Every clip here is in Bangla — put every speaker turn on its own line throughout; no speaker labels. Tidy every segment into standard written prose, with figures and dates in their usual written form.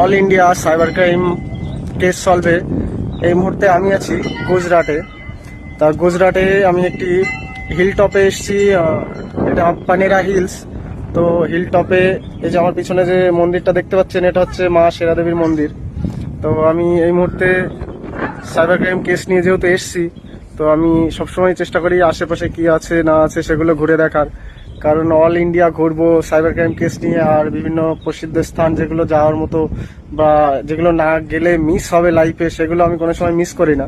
All India cyber crime case সলভে এই মুহূর্তে আমি আছি গুজরাটে। তা গুজরাটে আমি একটি হিল টপে এসেছি, এটা পানেরা হিলস। তো হিল টপে এই যে আমার পিছনে যে মন্দিরটা দেখতে পাচ্ছেন, এটা হচ্ছে মা সেরা দেবীর মন্দির। তো আমি এই মুহূর্তে সাইবার ক্রাইম কেস নিয়ে যেহেতু এসেছি, তো আমি সবসময় চেষ্টা করি আশেপাশে কি আছে না আছে সেগুলো ঘুরে দেখার, কারণ অল ইন্ডিয়া ঘুরবো সাইবার ক্রাইম কেস নিয়ে। আর বিভিন্ন প্রসিদ্ধ স্থান যেগুলো যাওয়ার মতো বা যেগুলো না গেলে মিস হবে লাইফে, সেগুলো আমি কোনো সময় মিস করি না।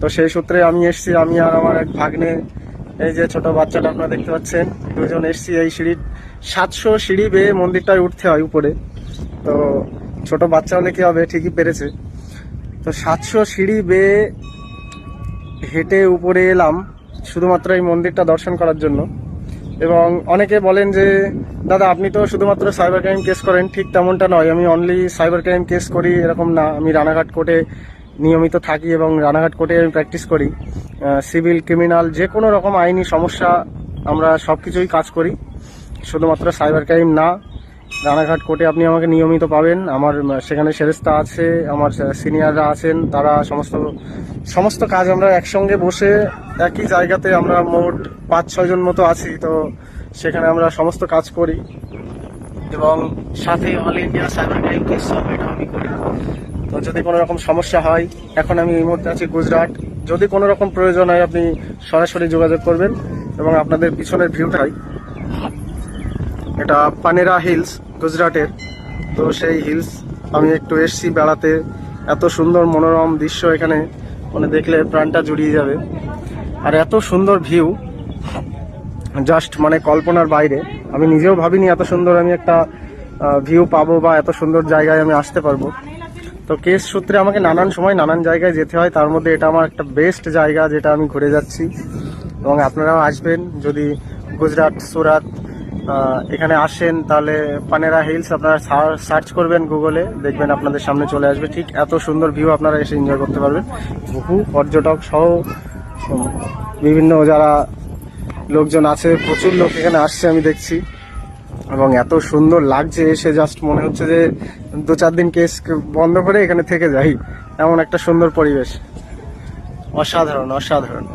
তো সেই সূত্রে আমি এসেছি, আমি আর আমার এক ভাগ্নে, এই যে ছোট বাচ্চাটা আপনারা দেখতে পাচ্ছেন, দুজন এসেছি এই সিঁড়ির 700 সিঁড়ি বেয়ে মন্দিরটায় উঠতে হয় উপরে। তো ছোট বাচ্চা হলে কি হবে, ঠিকই পেরেছে। তো 700 সিঁড়ি বেয়ে হেঁটে উপরে এলাম শুধুমাত্র এই মন্দিরটা দর্শন করার জন্য। এবং অনেকে বলেন যে দাদা আপনি তো শুধুমাত্র সাইবার ক্রাইম কেস করেন, ঠিক তেমনটা নয়। আমি অনলি সাইবার ক্রাইম কেস করি এরকম না, আমি রানাঘাট কোর্টে নিয়মিত থাকি এবং রানাঘাট কোর্টে আমি প্র্যাকটিস করি। সিভিল, ক্রিমিনাল, যে কোনো রকম আইনি সমস্যা আমরা সব কিছুই কাজ করি, শুধুমাত্র সাইবার ক্রাইম না। রানাঘাট কোর্টে আপনি আমাকে নিয়মিত পাবেন, আমার সেখানে সেরেস্তা আছে, আমার সিনিয়ররা আছেন, তারা সমস্ত কাজ আমরা একসঙ্গে বসে একই জায়গাতে, আমরা মোট 5-6 জন মতো আছি। তো সেখানে আমরা সমস্ত কাজ করি এবং সাথে all India cyber crime case solve এটা আমি করি। তো যদি কোনো রকম সমস্যা হয়, এখন আমি এই মুহূর্তে আছি গুজরাট, যদি কোনো রকম প্রয়োজন হয় আপনি সরাসরি যোগাযোগ করবেন। এবং আপনাদের পিছনের ভিউটাই, এটা পানেরা হিলস গুজরাটের। তো সেই হিলস আমি একটু এসছি বেড়াতে, এত সুন্দর মনোরম দৃশ্য এখানে, মানে দেখলে প্রাণটা জুড়িয়ে যাবে। আর এত সুন্দর ভিউ, জাস্ট মানে কল্পনার বাইরে। আমি নিজেও ভাবিনি এত সুন্দর আমি একটা ভিউ পাবো বা এত সুন্দর জায়গায় আমি আসতে পারবো। তো কেস সূত্রে আমাকে নানান সময় নানান জায়গায় যেতে হয়, তার মধ্যে এটা আমার একটা বেস্ট জায়গা যেটা আমি ঘুরে যাচ্ছি। এবং আপনারাও আসবেন, যদি গুজরাট, সুরাত এখানে আসেন, তাহলে পানেরা হিলস আপনারা সার্চ করবেন গুগলে, দেখবেন আপনাদের সামনে চলে আসবে। ঠিক এত সুন্দর ভিউ আপনারা এসে এনজয় করতে পারবেন। বহু পর্যটক সহ বিভিন্ন যারা লোকজন আছে, প্রচুর লোক এখানে আসছে আমি দেখছি। এবং এত সুন্দর লাগছে এসে, জাস্ট মনে হচ্ছে যে 2-4 দিন কেস বন্ধ করে এখানে থেকে যাই, এমন একটা সুন্দর পরিবেশ। অসাধারণ অসাধারণ।